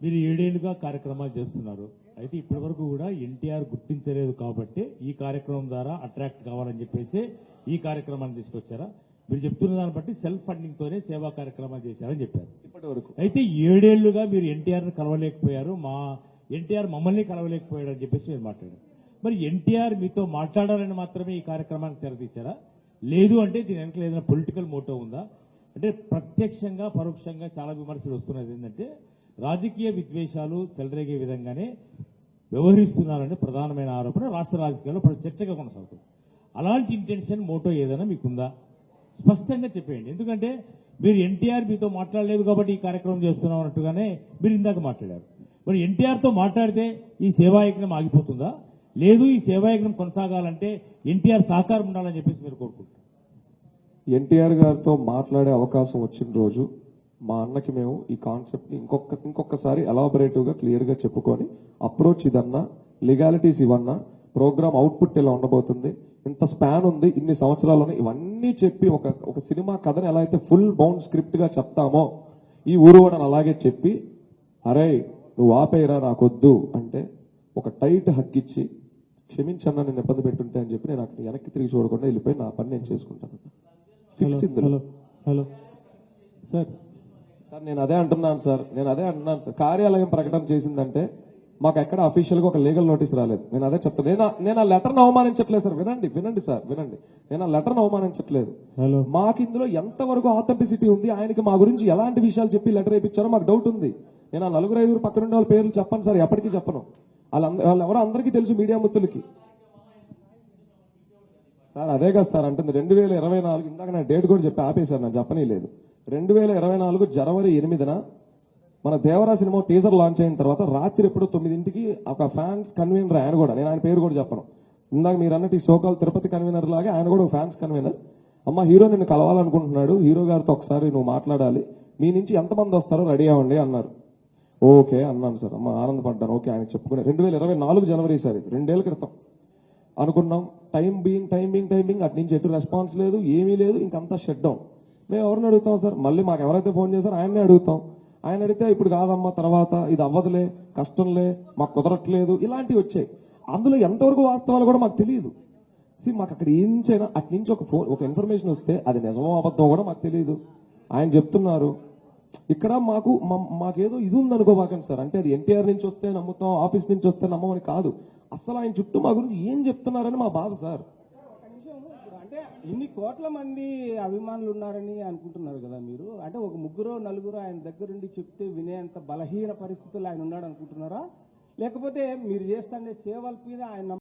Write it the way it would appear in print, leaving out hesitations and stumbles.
మీరు 7 ఏళ్లుగా కార్యక్రమాలు చేస్తున్నారు. అయితే ఇప్పటి వరకు కూడా ఎన్టీఆర్ గుర్తించలేదు కాబట్టి ఈ కార్యక్రమం ద్వారా అట్రాక్ట్ కావాలని చెప్పేసి ఈ కార్యక్రమాన్ని తీసుకొచ్చారా? మీరు చెప్తున్న దాన్ని బట్టి సెల్ఫ్ ఫండింగ్ తోనే సేవా కార్యక్రమాలు చేశారని చెప్పారు ఇప్పటి వరకు. అయితే 7 ఏళ్లుగా మీరు ఎన్టీఆర్ని కలవలేకపోయారు, మా ఎన్టీఆర్ మమ్మల్ని కలవలేకపోయాడు అని చెప్పేసి మీరు మాట్లాడారు. మరి ఎన్టీఆర్ మీతో మాట్లాడాలని మాత్రమే ఈ కార్యక్రమానికి తెరతీశారా? లేదు అంటే దీని వెనక ఏదైనా పొలిటికల్ మోటో ఉందా? అంటే ప్రత్యక్షంగా పరోక్షంగా చాలా విమర్శలు వస్తున్నది ఏంటంటే రాజకీయ విద్వేషాలు చెలరేగే విధంగానే వ్యవహరిస్తున్నారని ప్రధానమైన ఆరోపణ రాష్ట్ర రాజకీయాల్లో చర్చగా కొనసాగుతుంది. అలాంటి ఇంటెన్షన్ మోటో ఏదైనా మీకుందా? స్పష్టంగా చెప్పేయండి. ఎందుకంటే మీరు ఎన్టీఆర్ మీతో మాట్లాడలేదు కాబట్టి ఈ కార్యక్రమం చేస్తున్నాం అన్నట్టుగానే మీరు ఇందాక మాట్లాడారు. మరి ఎన్టీఆర్తో మాట్లాడితే ఈ సేవాయజ్ఞం ఆగిపోతుందా? లేదు ఈ సేవాయజ్ఞం కొనసాగాలంటే ఎన్టీఆర్ సహకారం ఉండాలని చెప్పేసి మీరు కోరుకుంటున్నారు. ఎన్టీఆర్ గారితో మాట్లాడే అవకాశం వచ్చిన రోజు మా అన్నకి మేము ఈ కాన్సెప్ట్ ని ఇంకొకసారి ఎలాబొరేటివ్ గా క్లియర్ గా చెప్పుకొని అప్రోచ్ ఇదన్నా, లీగాలిటీస్ ఇవన్నా, ప్రోగ్రామ్ అవుట్పుట్ ఇలా ఉండబోతుంది, ఇంత స్పాన్ ఉంది, ఇన్ని సంవత్సరాలను ఇవన్నీ చెప్పి ఒక సినిమా కథని ఎలా అయితే ఫుల్ బౌండ్ స్క్రిప్ట్ గా చెప్తామో ఈ ఊరువడని అలాగే చెప్పి అరే నువ్వు ఆపేయరా నాకొద్దు అంటే ఒక టైట్ హక్కిచ్చి క్షమించన్నా నేను ఇబ్బంది పెట్టుంటే అని చెప్పి నేను అక్కడ వెనక్కి తిరిగి చూడకుండా వెళ్ళిపోయి నా పని నేను చేసుకుంటాను. హలో సార్ సార్ నేను అదే అంటున్నాను సార్ కార్యాలయం ప్రకటన చేసిందంటే మాకు ఎక్కడ అఫీషియల్ గా ఒక లీగల్ నోటీస్ రాలేదు. నేను అదే చెప్తాను. నేను ఆ లెటర్ను అవమానించట్లేదు సార్. వినండి సార్. నేను ఆ లెటర్ను అవమానించట్లేదు. మాకు ఇందులో ఎంతవరకు ఆథెంటిసిటీ ఉంది, ఆయనకి మా గురించి ఎలాంటి విషయాలు చెప్పి లెటర్ వేయించారో మాకు డౌట్ ఉంది. నేను ఆ 4-5 పక్కనుండే వాళ్ళ పేర్లు చెప్పను సార్, ఎప్పటికీ చెప్పను. వాళ్ళు ఎవరో అందరికీ తెలుసు, మీడియా మిత్రులకి. సార్ అదే కదా సార్ అంటుంది 2024 ఇందాక నా డేట్ కూడా చెప్పి ఆపేశారు, నాకు చెప్పనీలేదు. 2024 జనవరి 8న మన దేవరా సినిమా టీజర్ లాంచ్ అయిన తర్వాత రాత్రి ఎప్పుడు 9ంటికి ఒక ఫ్యాన్స్ కన్వీనర్, ఆయన కూడా, నేను ఆయన పేరు కూడా చెప్పను, ఇందాక మీరు అన్నట్టు ఈ సోకాల్ తిరుపతి కన్వీనర్ లాగా ఆయన కూడా ఒక ఫ్యాన్స్ కన్వీనర్, అమ్మ హీరో నిన్ను కలవాలనుకుంటున్నాడు, హీరో గారితో ఒకసారి నువ్వు మాట్లాడాలి, మీ నుంచి ఎంతమంది వస్తారో రెడీ అవ్వండి అన్నారు. ఓకే అన్నాను సార్. అమ్మ ఆనందపడ్డాను. ఓకే ఆయన చెప్పుకునే 2024 జనవరి సార్, ఇది 2 ఏళ్ల క్రితం అనుకున్నాం. టైం బీయింగ్ అటు నుంచి ఎటు రెస్పాన్స్ లేదు, ఏమీ లేదు, ఇంకంతా షట్ డౌన్. మేము ఎవరిని అడుగుతాం సార్? మళ్ళీ మాకు ఎవరైతే ఫోన్ చేశారో ఆయన్నే అడుగుతాం. ఆయన అడిగితే ఇప్పుడు కాదమ్మా తర్వాత, ఇది అవ్వదులే, కష్టంలే, మాకు కుదరట్లేదు, ఇలాంటివి వచ్చాయి. అందులో ఎంతవరకు వాస్తవాలు కూడా మాకు తెలియదు. మాకు అక్కడ ఏం చేయనా అటు నుంచి ఒక ఇన్ఫర్మేషన్ వస్తే అది నిజమో అబద్ధమో కూడా మాకు తెలియదు. ఆయన చెప్తున్నారు. ఇక్కడ మాకేదో ఇది ఉందనుకోబాకండి సార్. అంటే అది ఎన్టీఆర్ నుంచి వస్తే నమ్ముతాం, ఆఫీస్ నుంచి వస్తే నమ్మమని కాదు. అసలు ఆయన చుట్టూ మా గురించి ఏం చెప్తున్నారని మా బాధ సార్. అంటే ఇన్ని కోట్ల మంది అభిమానులు ఉన్నారని అనుకుంటున్నారు కదా మీరు. అంటే ఒక 3-4 ఆయన దగ్గరుండి చెప్తే వినేంత బలహీన పరిస్థితుల్లో ఆయన ఉన్నాడు అనుకుంటున్నారా? లేకపోతే మీరు చేస్తున్న సేవల మీద ఆయన